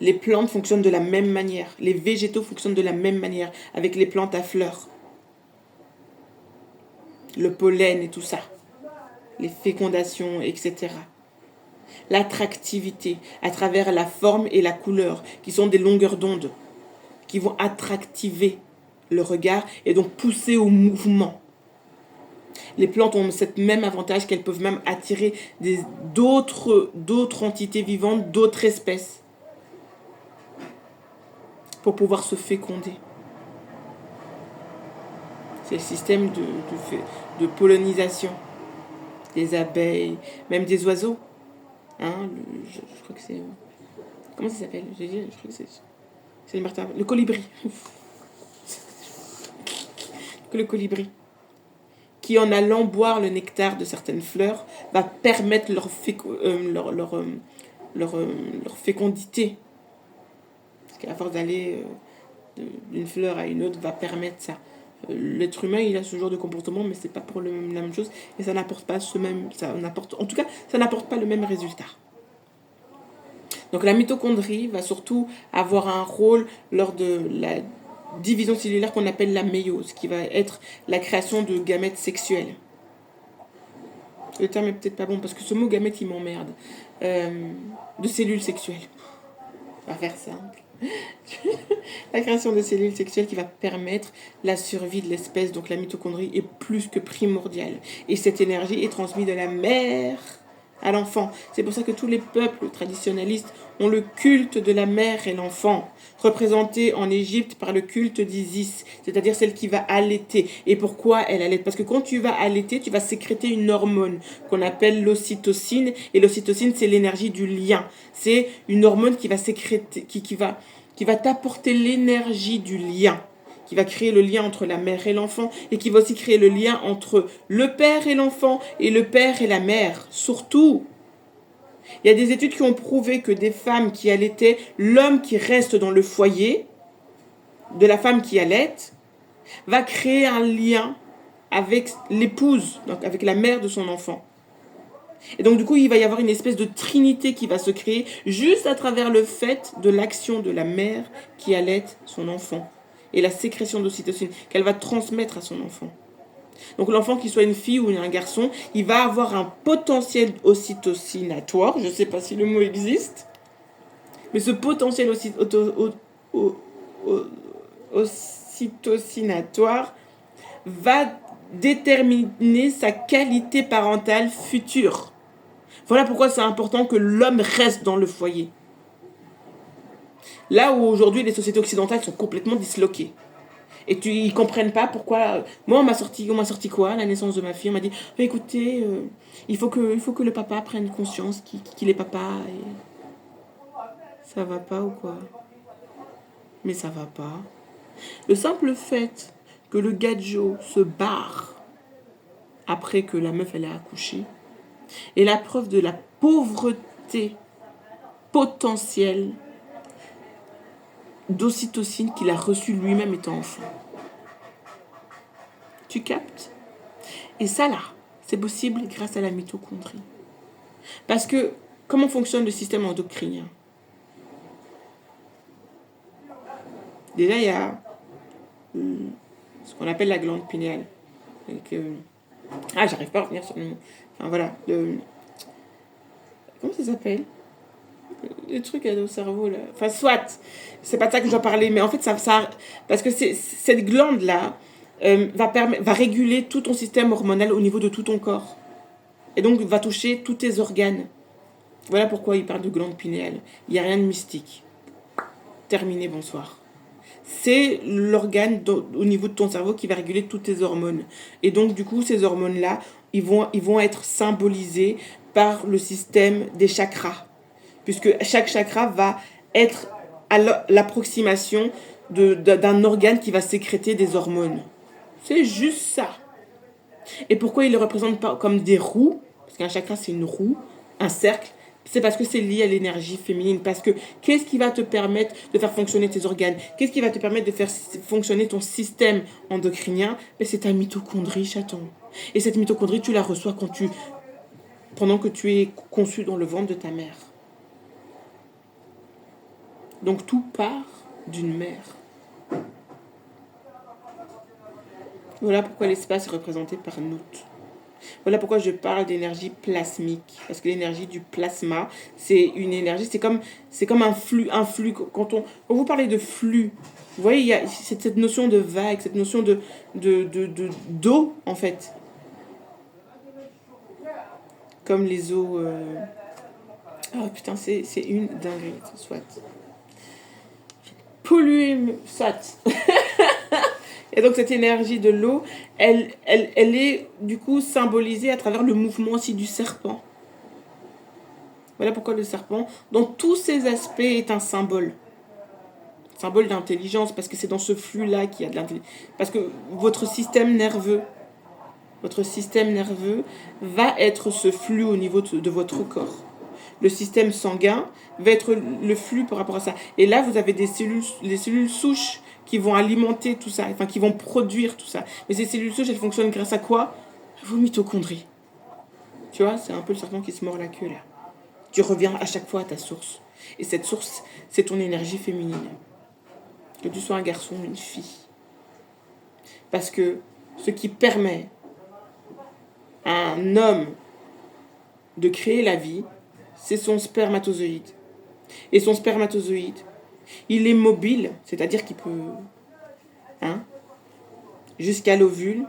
Les plantes fonctionnent de la même manière. Les végétaux fonctionnent de la même manière avec les plantes à fleurs. Le pollen et tout ça. Les fécondations, etc. L'attractivité à travers la forme et la couleur, qui sont des longueurs d'onde, qui vont attractiver le regard et donc pousser au mouvement. Les plantes ont cet même avantage qu'elles peuvent même attirer d'autres entités vivantes, d'autres espèces, pour pouvoir se féconder. C'est le système de pollinisation des abeilles, même des oiseaux. Hein, je crois que c'est... Comment ça s'appelle? Je crois que c'est le martin. Le colibri. Le colibri. Qui, en allant boire le nectar de certaines fleurs, va permettre leur fécondité. Parce qu'à force d'aller d'une fleur à une autre, va permettre ça. L'être humain, il a ce genre de comportement, mais c'est pas pour la même chose. Et ça n'apporte pas en tout cas, ça n'apporte pas le même résultat. Donc la mitochondrie va surtout avoir un rôle lors de la division cellulaire qu'on appelle la méiose, qui va être la création de gamètes sexuels. Le terme est peut-être pas bon, parce que ce mot gamète, il m'emmerde. De cellules sexuelles. On va faire simple. La création de cellules sexuelles qui va permettre la survie de l'espèce. Donc la mitochondrie est plus que primordiale. Et cette énergie est transmise de la mère à l'enfant. C'est pour ça que tous les peuples traditionnalistes ont le culte de la mère et l'enfant, représenté en Égypte par le culte d'Isis, c'est-à-dire celle qui va allaiter. Et pourquoi elle allaite? Parce que quand tu vas allaiter, tu vas sécréter une hormone qu'on appelle l'ocytocine. Et l'ocytocine, c'est l'énergie du lien. C'est une hormone qui va sécréter, qui va t'apporter l'énergie du lien, qui va créer le lien entre la mère et l'enfant, et qui va aussi créer le lien entre le père et l'enfant, et le père et la mère. Surtout, il y a des études qui ont prouvé que des femmes qui allaitaient, l'homme qui reste dans le foyer de la femme qui allaite, va créer un lien avec l'épouse, donc avec la mère de son enfant. Et donc du coup, il va y avoir une espèce de trinité qui va se créer juste à travers le fait de l'action de la mère qui allaite son enfant et la sécrétion d'ocytocine qu'elle va transmettre à son enfant. Donc l'enfant, qu'il soit une fille ou un garçon, il va avoir un potentiel ocytocinatoire, je ne sais pas si le mot existe, mais ce potentiel ocytocinatoire va déterminer sa qualité parentale future. Voilà pourquoi c'est important que l'homme reste dans le foyer. Là où aujourd'hui les sociétés occidentales sont complètement disloquées. Et ils ne comprennent pas pourquoi... Moi, on m'a sorti quoi à la naissance de ma fille? On m'a dit, écoutez, il faut que le papa prenne conscience qu'il est papa. Et... Ça va pas ou quoi? Mais ça va pas. Le simple fait que le gadjo se barre après que la meuf, elle a accouché. Et la preuve de la pauvreté potentielle d'ocytocine qu'il a reçue lui-même étant enfant. Tu captes? Et ça, là, c'est possible grâce à la mitochondrie. Parce que, comment fonctionne le système endocrinien? Déjà, il y a ce qu'on appelle la glande pinéale. Donc, j'arrive pas à revenir sur le mot. Enfin, voilà. Comment ça s'appelle? Le truc au cerveau, là. Enfin, soit. C'est pas de ça que je dois parler, mais en fait, parce que cette glande-là va réguler tout ton système hormonal au niveau de tout ton corps. Et donc, va toucher tous tes organes. Voilà pourquoi il parle de glande pinéale. Il n'y a rien de mystique. Terminé, bonsoir. C'est l'organe au niveau de ton cerveau qui va réguler toutes tes hormones. Et donc, du coup, ces hormones-là, ils vont être symbolisés par le système des chakras. Puisque chaque chakra va être à l'approximation d'un organe qui va sécréter des hormones. C'est juste ça. Et pourquoi il le représente pas comme des roues? Parce qu'un chakra, c'est une roue, un cercle. C'est parce que c'est lié à l'énergie féminine. Parce que qu'est-ce qui va te permettre de faire fonctionner tes organes? Qu'est-ce qui va te permettre de faire fonctionner ton système endocrinien? C'est ta mitochondrie, chaton. Et cette mitochondrie, tu la reçois pendant que tu es conçu dans le ventre de ta mère. Donc tout part d'une mère. Voilà pourquoi l'espace est représenté par Nout. Voilà pourquoi je parle d'énergie plasmique. Parce que l'énergie du plasma, c'est une énergie, c'est comme un flux. Quand vous parlez de flux, vous voyez, il y a cette notion de vague, cette notion d'eau, en fait. Comme les eaux... Oh putain, c'est une dinguerie, soit. Polluer, soit. Et donc cette énergie de l'eau, elle est du coup symbolisée à travers le mouvement aussi du serpent. Voilà pourquoi le serpent, dans tous ses aspects, est un symbole. Symbole d'intelligence, parce que c'est dans ce flux-là qu'il y a de l'intelligence. Parce que votre système nerveux va être ce flux au niveau de votre corps. Le système sanguin va être le flux par rapport à ça. Et là, vous avez les cellules souches qui vont alimenter tout ça, enfin qui vont produire tout ça. Mais ces cellules souches, elles fonctionnent grâce à quoi? Vos mitochondries. Tu vois, c'est un peu le serpent qui se mord la queue là. Tu reviens à chaque fois à ta source. Et cette source, c'est ton énergie féminine. Que tu sois un garçon ou une fille. Parce que ce qui permet à un homme de créer la vie, c'est son spermatozoïde. Et son spermatozoïde, il est mobile, c'est-à-dire qu'il peut, jusqu'à l'ovule,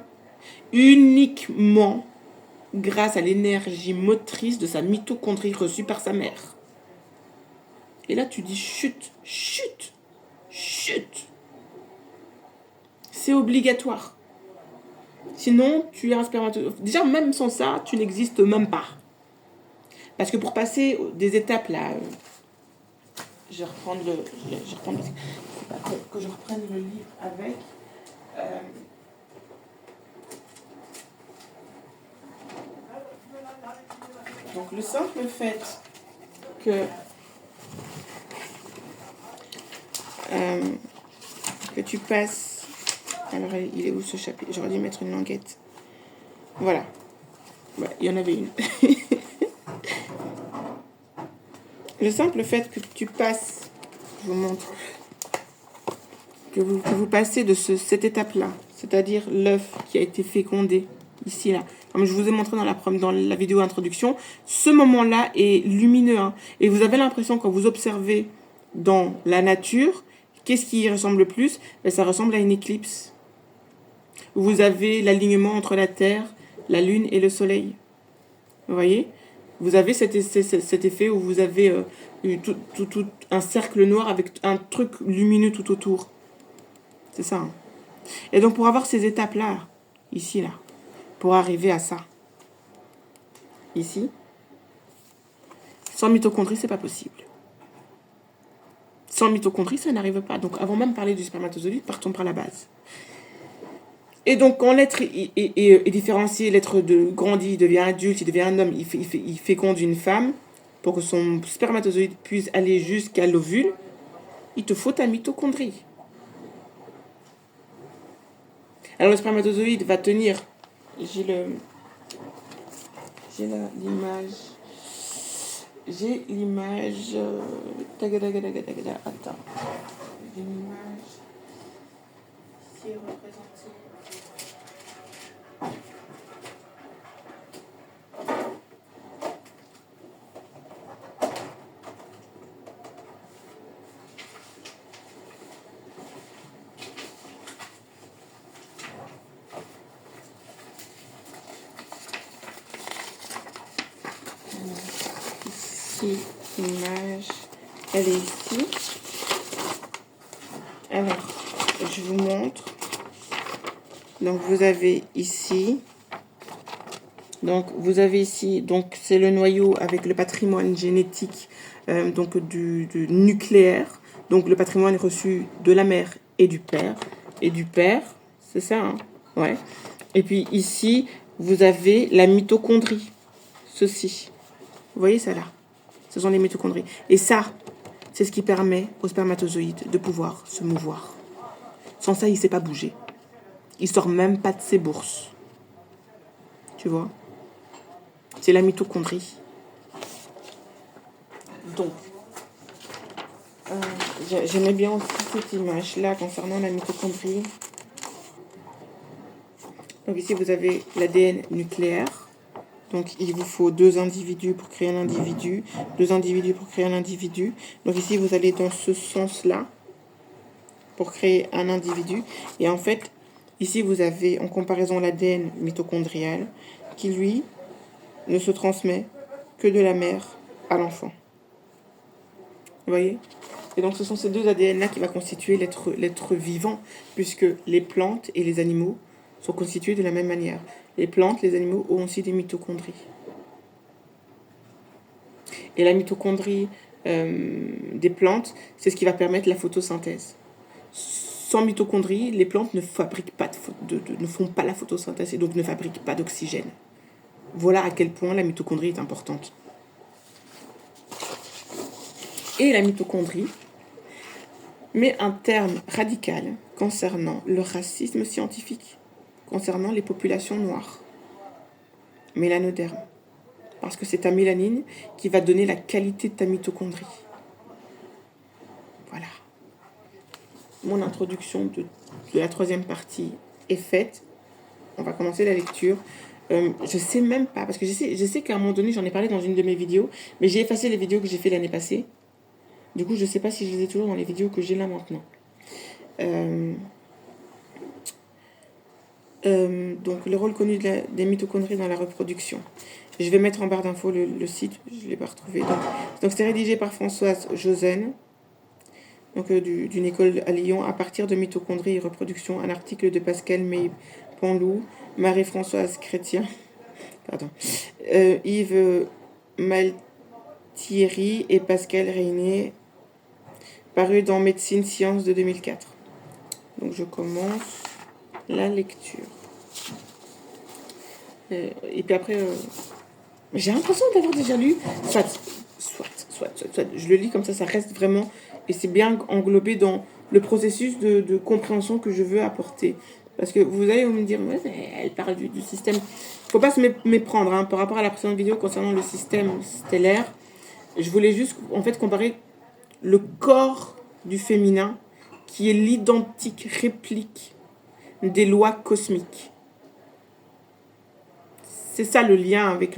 uniquement grâce à l'énergie motrice de sa mitochondrie reçue par sa mère. Et là, tu dis chut, chut, chut. C'est obligatoire. Sinon, tu es un spermatozoïde. Déjà, même sans ça, tu n'existes même pas. Parce que pour passer des étapes là, je vais reprendre que je reprenne le livre avec. Donc le simple fait que tu passes. Alors il est où ce chapitre? J'aurais dû mettre une languette. Voilà. Ouais, il y en avait une. Le simple fait que tu passes, je vous montre, que vous passez de cette étape-là, c'est-à-dire l'œuf qui a été fécondé, ici, là. Comme je vous ai montré dans la vidéo introduction, ce moment-là est lumineux. Et vous avez l'impression, quand vous observez dans la nature, qu'est-ce qui y ressemble le plus? Ça ressemble à une éclipse. Vous avez l'alignement entre la Terre, la Lune et le Soleil. Vous voyez? Vous avez cet effet où vous avez tout un cercle noir avec un truc lumineux tout autour. C'est ça. Et donc pour avoir ces étapes-là, ici, là, pour arriver à ça, ici, sans mitochondrie, c'est pas possible. Sans mitochondrie, ça n'arrive pas. Donc avant même de parler du spermatozoïde, partons par la base. Et donc, quand l'être est différencié, l'être grandit, il devient adulte, il devient un homme, il féconde une femme, pour que son spermatozoïde puisse aller jusqu'à l'ovule, il te faut ta mitochondrie. Alors, le spermatozoïde va tenir. J'ai le. J'ai l'image. J'ai l'image. Attends. J'ai l'image. Qui est représentée. Ici, l'image. Elle est ici. Alors, je vous montre. Donc, vous avez ici. Donc, vous avez ici, donc c'est le noyau avec le patrimoine génétique donc du nucléaire. Donc, le patrimoine reçu de la mère et du père. Et du père, c'est ça, hein? Ouais. Et puis ici, vous avez la mitochondrie. Ceci. Vous voyez ça là? Ce sont les mitochondries. Et ça, c'est ce qui permet au spermatozoïde de pouvoir se mouvoir. Sans ça, il ne sait pas bouger. Il sort même pas de ses bourses. Tu vois? C'est la mitochondrie. Donc, j'aimais bien aussi cette image-là concernant la mitochondrie. Donc ici, vous avez l'ADN nucléaire. Donc, il vous faut 2 individus pour créer un individu, 2 individus pour créer un individu. Donc ici, vous allez dans ce sens-là pour créer un individu. Et en fait, ici, vous avez en comparaison l'ADN mitochondrial qui, lui, ne se transmet que de la mère à l'enfant. Vous voyez? Et donc, ce sont ces 2 ADN-là qui va constituer l'être vivant, puisque les plantes et les animaux sont constitués de la même manière. Les plantes, les animaux ont aussi des mitochondries. Et la mitochondrie des plantes, c'est ce qui va permettre la photosynthèse. Sans mitochondrie, les plantes ne fabriquent pas ne font pas la photosynthèse et donc ne fabriquent pas d'oxygène. Voilà à quel point la mitochondrie est importante. Et la mitochondrie met un terme radical concernant le racisme scientifique, concernant les populations noires, mélanodermes. Parce que c'est ta mélanine qui va donner la qualité de ta mitochondrie. Voilà. Mon introduction de la 3e partie est faite. On va commencer la lecture. Je sais même pas, parce que je sais qu'à un moment donné, j'en ai parlé dans une de mes vidéos, mais j'ai effacé les vidéos que j'ai fait l'année passée. Du coup, je sais pas si je les ai toujours dans les vidéos que j'ai là maintenant. Donc, le rôle connu des mitochondries dans la reproduction. Je vais mettre en barre d'infos le site, je ne l'ai pas retrouvé. Donc, c'est rédigé par Françoise Josen, donc d'une école à Lyon, à partir de mitochondries et reproduction, un article de Pascal May-Panlou, Marie-Françoise Chrétien, pardon, Yves Malthierry et Pascal Reyné, paru dans Médecine Sciences de 2004. Donc, je commence la lecture. Et puis après, j'ai l'impression d'avoir déjà lu. Soit. Je le lis comme ça reste vraiment. Et c'est bien englobé dans le processus de compréhension que je veux apporter. Parce que vous allez me dire, ouais, elle parle du système. Faut pas se méprendre par rapport à la précédente vidéo concernant le système stellaire. Je voulais juste, en fait, comparer le corps du féminin qui est l'identique réplique des lois cosmiques. C'est ça le lien avec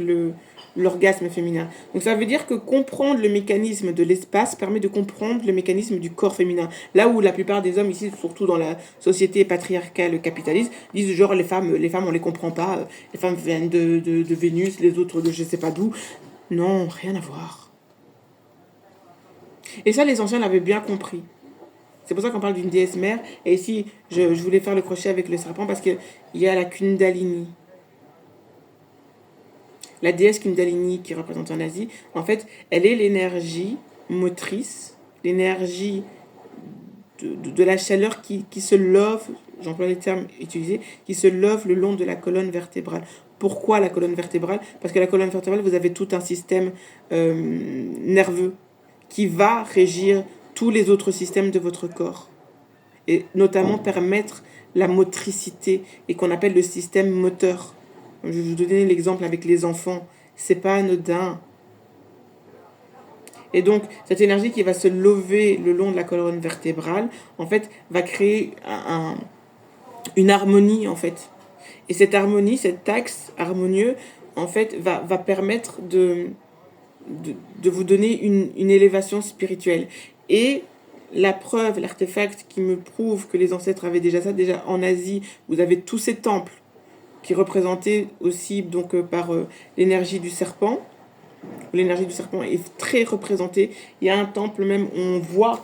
l'orgasme féminin. Donc ça veut dire que comprendre le mécanisme de l'espace permet de comprendre le mécanisme du corps féminin. Là où la plupart des hommes ici, surtout dans la société patriarcale capitaliste, disent genre les femmes on les comprend pas, les femmes viennent de Vénus, les autres de je sais pas d'où. Non, rien à voir. Et ça, les anciens l'avaient bien compris. C'est pour ça qu'on parle d'une déesse mère. Et ici, je voulais faire le crochet avec le serpent parce qu'il y a la Kundalini. La déesse Kundalini qui représente en Asie, en fait, elle est l'énergie motrice, l'énergie de la chaleur qui se love j'emploie les termes utilisés, qui se love le long de la colonne vertébrale. Pourquoi la colonne vertébrale? Parce que la colonne vertébrale, vous avez tout un système nerveux qui va régir tous les autres systèmes de votre corps. Et notamment permettre la motricité et qu'on appelle le système moteur. Je vais vous donner l'exemple avec les enfants. C'est pas anodin. Et donc, cette énergie qui va se lever le long de la colonne vertébrale, en fait, va créer une harmonie, en fait. Et cette harmonie, cet axe harmonieux, en fait, va permettre de vous donner une élévation spirituelle. Et la preuve, l'artefact qui me prouve que les ancêtres avaient déjà ça, déjà en Asie, vous avez tous ces temples qui représentaient aussi donc par l'énergie du serpent. L'énergie du serpent est très représentée. Il y a un temple même où on voit,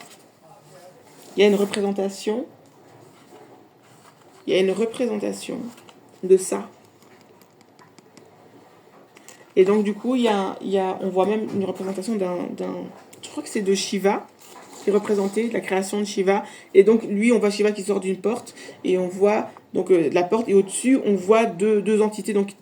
il y a une représentation de ça. Et donc du coup, on voit même une représentation je crois que c'est de Shiva, qui représentait la création de Shiva. Et donc lui, on voit Shiva qui sort d'une porte, et on voit donc la porte, et au-dessus, on voit deux entités, donc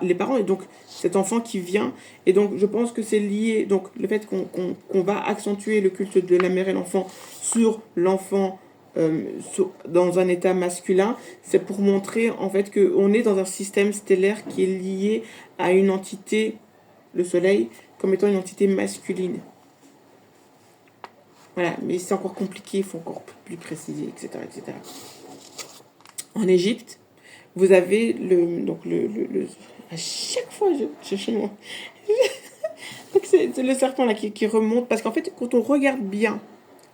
les parents, et donc cet enfant qui vient. Et donc je pense que c'est lié, donc le fait qu'on va accentuer le culte de la mère et l'enfant sur l'enfant dans un état masculin, c'est pour montrer en fait qu'on est dans un système stellaire qui est lié à une entité, le soleil, comme étant une entité masculine. Voilà, mais c'est encore compliqué, il faut encore plus préciser, etc., etc. En Égypte, vous avez à chaque fois, je chez moi. Donc c'est le serpent là qui remonte, parce qu'en fait, quand on regarde bien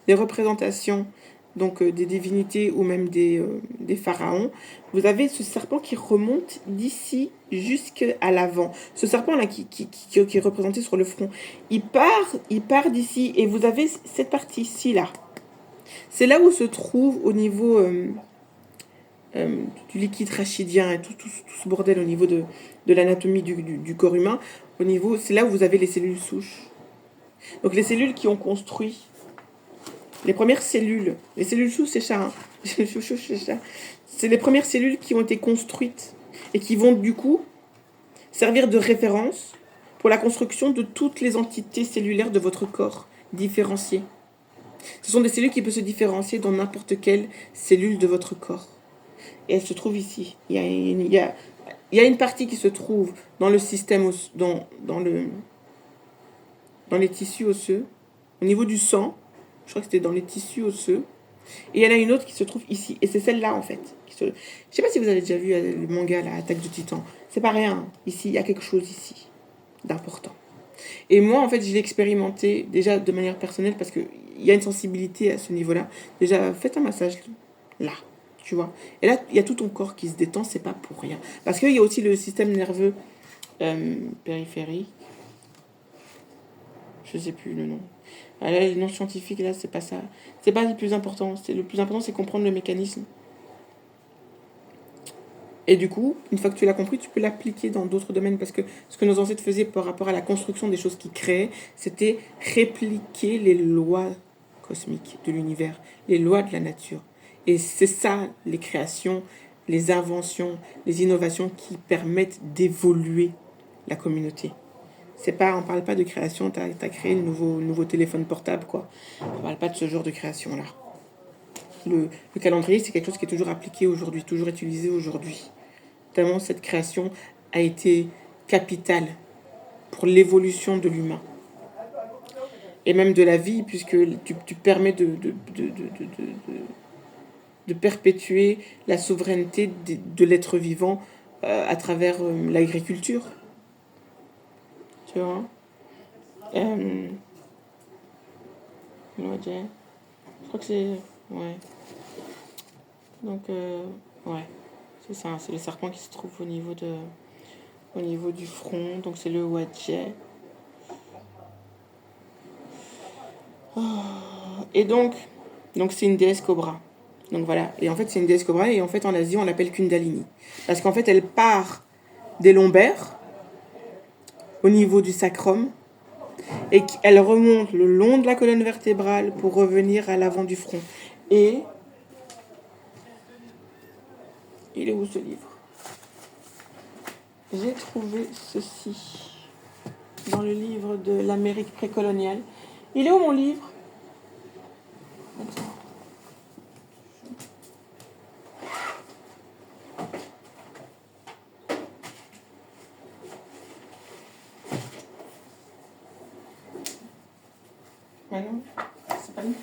les représentations donc des divinités ou même des pharaons, vous avez ce serpent qui remonte d'ici jusqu'à l'avant. Ce serpent là qui est représenté sur le front, il part d'ici, et vous avez cette partie-ci là. C'est là où se trouve au niveau du liquide rachidien et tout ce bordel au niveau de l'anatomie du corps humain. C'est là où vous avez les cellules souches. Donc les cellules qui ont construit les premières cellules, les cellules souches, c'est ça, hein. C'est les premières cellules qui ont été construites et qui vont du coup servir de référence pour la construction de toutes les entités cellulaires de votre corps différenciées. Ce sont des cellules qui peuvent se différencier dans n'importe quelle cellule de votre corps. Et elles se trouvent ici. Il y a une partie qui se trouve dans le système, dans les tissus osseux, au niveau du sang. Je crois que c'était dans les tissus osseux. Et il y en a une autre qui se trouve ici. Et c'est celle-là, en fait. Je ne sais pas si vous avez déjà vu le manga, la Attaque du Titan. C'est pas rien. Ici, il y a quelque chose ici d'important. Et moi, en fait, je l'ai expérimenté déjà de manière personnelle parce qu'il y a une sensibilité à ce niveau-là. Déjà, faites un massage là, tu vois. Et là, il y a tout ton corps qui se détend, c'est pas pour rien. Parce qu'il y a aussi le système nerveux périphérique. Je sais plus le nom. Là, les noms scientifiques, là, c'est pas ça. C'est pas le plus important. Le plus important, c'est comprendre le mécanisme. Et du coup, une fois que tu l'as compris, tu peux l'appliquer dans d'autres domaines. Parce que ce que nos ancêtres faisaient par rapport à la construction des choses qu'ils créaient, c'était répliquer les lois cosmiques de l'univers, les lois de la nature. Et c'est ça, les créations, les inventions, les innovations qui permettent d'évoluer la communauté. On parle pas de création, t'as créé le nouveau téléphone portable, quoi. On parle pas de ce genre de création-là. Le calendrier, c'est quelque chose qui est toujours appliqué aujourd'hui, toujours utilisé aujourd'hui. Tellement cette création a été capitale pour l'évolution de l'humain. Et même de la vie, puisque tu permets de perpétuer la souveraineté de l'être vivant à travers l'agriculture. Tu vois, je crois que c'est... Ouais. Donc, ouais. C'est ça, c'est le serpent qui se trouve au niveau du front. Donc, c'est le Wadjet. Et donc c'est une déesse cobra. Donc, voilà. Et en fait, c'est une déesse cobra. Et en fait, en Asie, on l'appelle Kundalini. Parce qu'en fait, elle part des lombaires au niveau du sacrum et qu'elle remonte le long de la colonne vertébrale pour revenir à l'avant du front. Et Il est où ce livre? J'ai trouvé ceci dans le livre de l'Amérique précoloniale. Il est où mon livre? Attends. Ah non, c'est pas lui.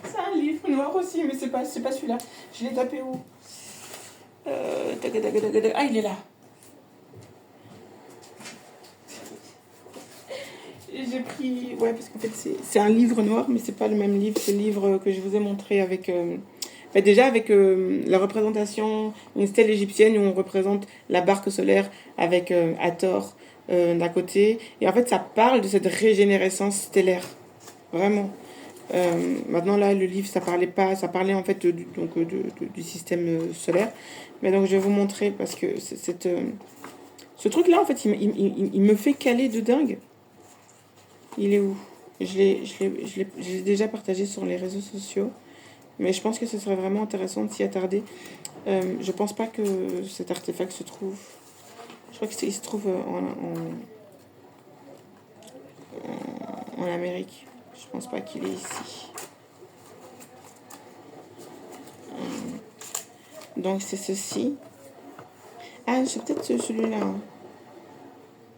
C'est un livre noir aussi, mais c'est pas celui-là. Je l'ai tapé où? Ah, il est là. J'ai pris... Ouais, parce qu'en fait, c'est un livre noir, mais c'est pas le même livre. C'est le livre que je vous ai montré avec... déjà avec la représentation, une stèle égyptienne où on représente la barque solaire avec Hathor d'un côté. Et en fait, ça parle de cette régénérescence stellaire. Vraiment. Maintenant, là, le livre, ça parlait pas... Ça parlait en fait du système solaire. Mais donc, je vais vous montrer parce que ce truc-là, en fait, il me fait caler de dingue. Il est où? Je l'ai déjà partagé sur les réseaux sociaux. Mais je pense que ce serait vraiment intéressant de s'y attarder. Je pense pas que cet artefact se trouve... Je crois qu'il se trouve en Amérique. Je pense pas qu'il est ici. Donc c'est ceci. Ah, c'est peut-être celui-là.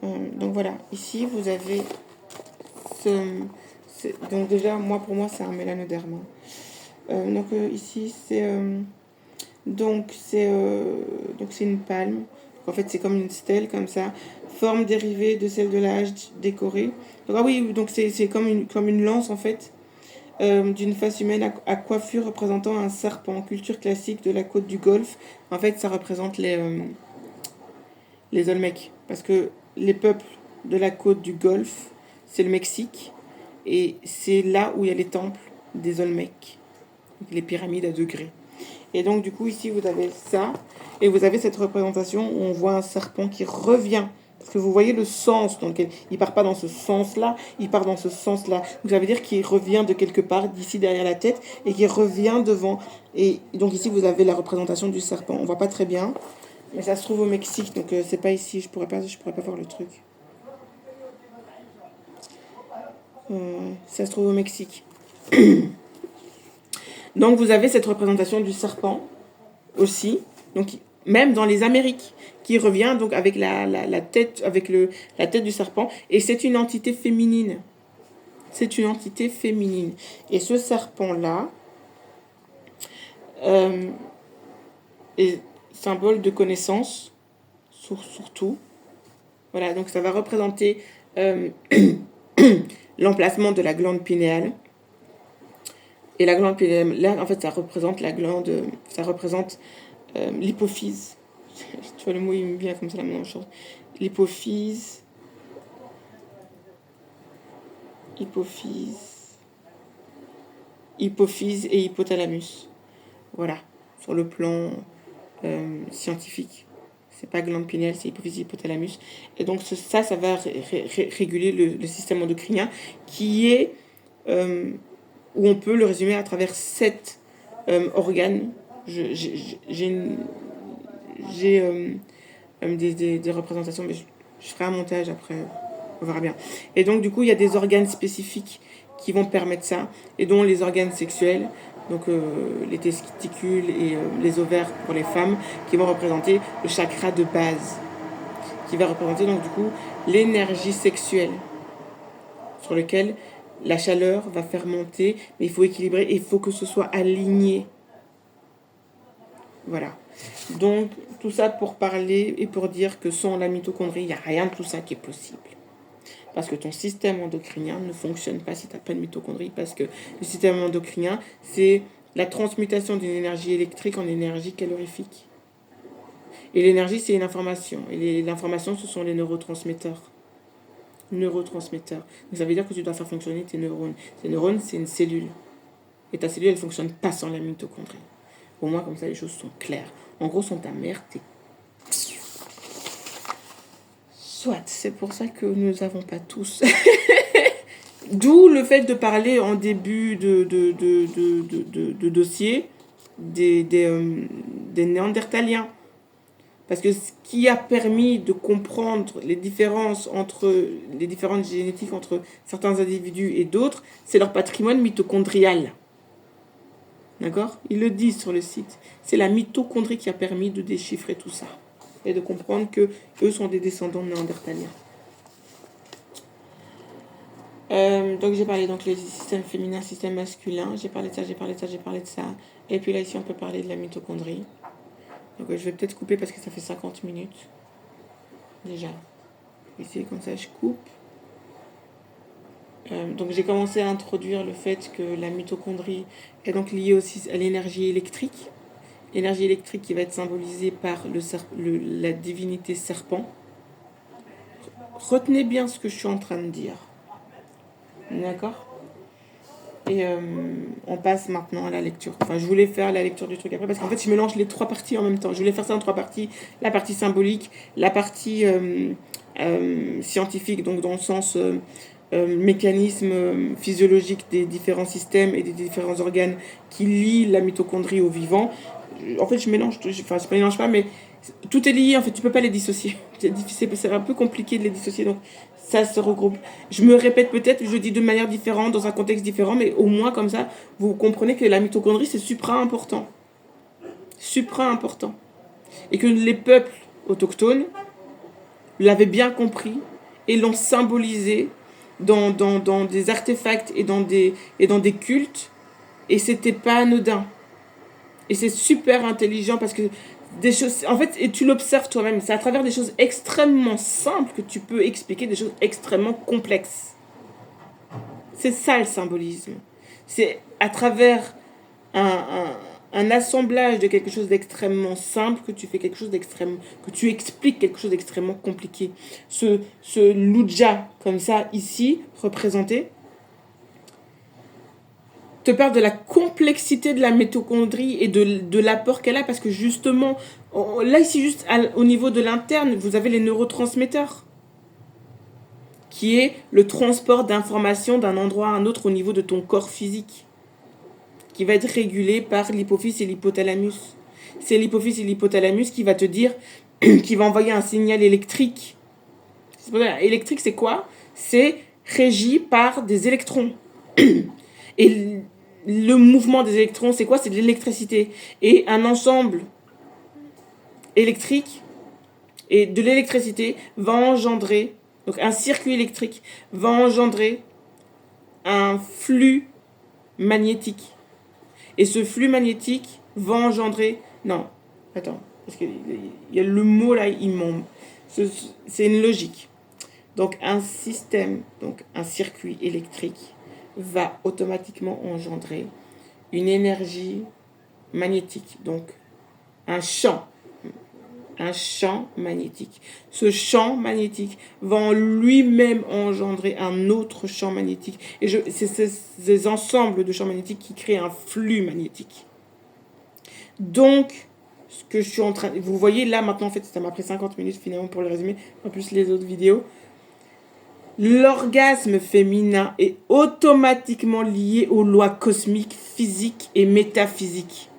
Donc voilà, ici vous avez donc déjà, pour moi, c'est un mélanoderme. Ici, c'est une palme. En fait, c'est comme une stèle, comme ça. Forme dérivée de celle de l'âge décorée. Donc, ah oui, donc c'est comme une lance, en fait, d'une face humaine à coiffure représentant un serpent. Culture classique de la côte du Golfe. En fait, ça représente les Olmecs. Parce que les peuples de la côte du Golfe, c'est le Mexique. Et c'est là où il y a les temples des Olmecs. Les pyramides à degrés. Et donc, du coup, ici, vous avez ça. Et vous avez cette représentation où on voit un serpent qui revient. Parce que vous voyez le sens. Donc, il ne part pas dans ce sens-là. Il part dans ce sens-là. Donc, ça veut dire qu'il revient de quelque part, d'ici derrière la tête. Et qu'il revient devant. Et donc, ici, vous avez la représentation du serpent. On ne voit pas très bien. Mais ça se trouve au Mexique. Donc, c'est pas ici. Je pourrais pas voir le truc. Ça se trouve au Mexique. Donc vous avez cette représentation du serpent aussi, donc même dans les Amériques, qui revient donc avec la tête, avec la tête du serpent, et c'est une entité féminine. C'est une entité féminine. Et ce serpent-là est symbole de connaissance, surtout. Voilà, donc ça va représenter l'emplacement de la glande pinéale. Et la glande pinéale, là, en fait, ça représente la glande, ça représente l'hypophyse. Tu vois, le mot, il me vient comme ça, la même chose. L'hypophyse. Hypophyse et hypothalamus. Voilà, sur le plan scientifique. C'est pas glande pinéale, c'est hypophyse et hypothalamus. Et donc, ça va réguler le système endocrinien qui est... où on peut le résumer à travers 7 organes. J'ai des représentations, mais je ferai un montage après, on verra bien. Et donc, du coup, il y a des organes spécifiques qui vont permettre ça, et dont les organes sexuels, donc les testicules et les ovaires pour les femmes, qui vont représenter le chakra de base, qui va représenter donc du coup l'énergie sexuelle, sur lequel la chaleur va faire monter, mais il faut équilibrer et il faut que ce soit aligné. Voilà. Donc, tout ça pour parler et pour dire que sans la mitochondrie, il n'y a rien de tout ça qui est possible. Parce que ton système endocrinien ne fonctionne pas si tu n'as pas de mitochondrie. Parce que le système endocrinien, c'est la transmutation d'une énergie électrique en énergie calorifique. Et l'énergie, c'est une information. Et l'information, ce sont les neurotransmetteurs. Donc ça veut dire que tu dois faire fonctionner tes neurones. Tes neurones, c'est une cellule. Et ta cellule, elle ne fonctionne pas sans la mitochondrie. Au moins, comme ça, les choses sont claires. En gros, sans ta mère, t'es... Soit, c'est pour ça que nous n'avons pas tous. D'où le fait de parler en début de dossier des Néandertaliens. Parce que ce qui a permis de comprendre les différences les différentes génétiques entre certains individus et d'autres, c'est leur patrimoine mitochondrial. D'accord? Ils le disent sur le site. C'est la mitochondrie qui a permis de déchiffrer tout ça. Et de comprendre que eux sont des descendants de Néandertaliens. Donc j'ai parlé donc les systèmes féminins, système masculin. J'ai parlé de ça. Et puis là ici on peut parler de la mitochondrie. Donc je vais peut-être couper parce que ça fait 50 minutes. Déjà. Ici comme ça je coupe. Donc j'ai commencé à introduire le fait que la mitochondrie est donc liée aussi à l'énergie électrique. L'énergie électrique qui va être symbolisée par la divinité serpent. Retenez bien ce que je suis en train de dire. D'accord? Et on passe maintenant à la lecture. Enfin, je voulais faire la lecture du truc après parce qu'en fait, je mélange les 3 parties en même temps. Je voulais faire ça en 3 parties. La partie symbolique, la partie scientifique, donc dans le sens mécanisme physiologique des différents systèmes et des différents organes qui lient la mitochondrie au vivant. En fait, je mélange pas, mais tout est lié. En fait, tu peux pas les dissocier. C'est difficile, c'est un peu compliqué de les dissocier. Donc, ça se regroupe. Je me répète peut-être, je dis de manière différente, dans un contexte différent, mais au moins comme ça, vous comprenez que la mitochondrie, c'est supra-important. Supra-important. Et que les peuples autochtones l'avaient bien compris et l'ont symbolisé dans des artefacts et dans des cultes. Et c'était pas anodin. Et c'est super intelligent parce que des choses, en fait, et tu l'observes toi-même, c'est à travers des choses extrêmement simples que tu peux expliquer des choses extrêmement complexes. C'est ça le symbolisme. C'est à travers un assemblage de quelque chose d'extrêmement simple que tu fais quelque chose d'extrêmement, que tu expliques quelque chose d'extrêmement compliqué. Ce Luja, comme ça, ici, représenté, te parle de la complexité de la mitochondrie et de l'apport qu'elle a, parce que justement, là ici juste au niveau de l'interne, vous avez les neurotransmetteurs, qui est le transport d'informations d'un endroit à un autre au niveau de ton corps physique, qui va être régulé par l'hypophyse et l'hypothalamus. C'est l'hypophyse et l'hypothalamus qui va te dire, qui va envoyer un signal électrique. Électrique, c'est quoi? C'est régi par des électrons. Et le mouvement des électrons, c'est quoi? C'est de l'électricité. Et un ensemble électrique et de l'électricité va engendrer, donc un circuit électrique va engendrer un flux magnétique. Et ce flux magnétique va engendrer... Non, attends, parce qu'il y a le mot là, c'est une logique. Donc un système, donc un circuit électrique va automatiquement engendrer une énergie magnétique, donc un champ magnétique. Ce champ magnétique va en lui-même engendrer un autre champ magnétique. Et c'est ces ensembles de champs magnétiques qui créent un flux magnétique. Donc, ce que je suis en train... Vous voyez là maintenant, en fait, ça m'a pris 50 minutes finalement pour le résumer, en plus les autres vidéos. L'orgasme féminin est automatiquement lié aux lois cosmiques, physiques et métaphysiques,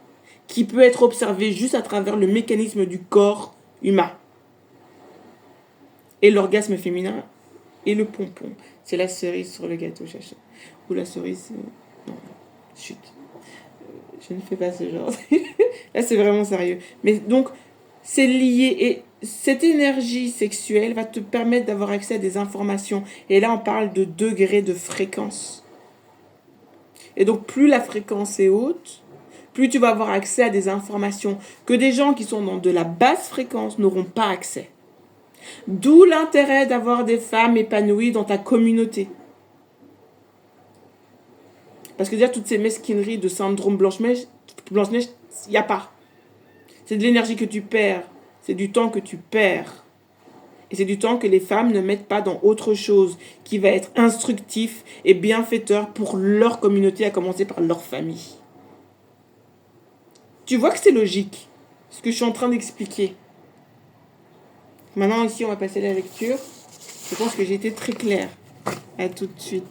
qui peut être observé juste à travers le mécanisme du corps humain. Et l'orgasme féminin est le pompon. C'est la cerise sur le gâteau, chacha. Ou la cerise... Non, chut. Je ne fais pas ce genre. Là, c'est vraiment sérieux. Mais donc, c'est lié. Et cette énergie sexuelle va te permettre d'avoir accès à des informations. Et là, on parle de degrés de fréquence. Et donc, plus la fréquence est haute, plus tu vas avoir accès à des informations que des gens qui sont dans de la basse fréquence n'auront pas accès. D'où l'intérêt d'avoir des femmes épanouies dans ta communauté. Parce que déjà, toutes ces mesquineries de syndrome Blanche-Neige, il n'y a pas. C'est de l'énergie que tu perds. C'est du temps que tu perds. Et c'est du temps que les femmes ne mettent pas dans autre chose qui va être instructif et bienfaiteur pour leur communauté, à commencer par leur famille. Tu vois que c'est logique, ce que je suis en train d'expliquer. Maintenant, ici, on va passer à la lecture. Je pense que j'ai été très claire. À tout de suite.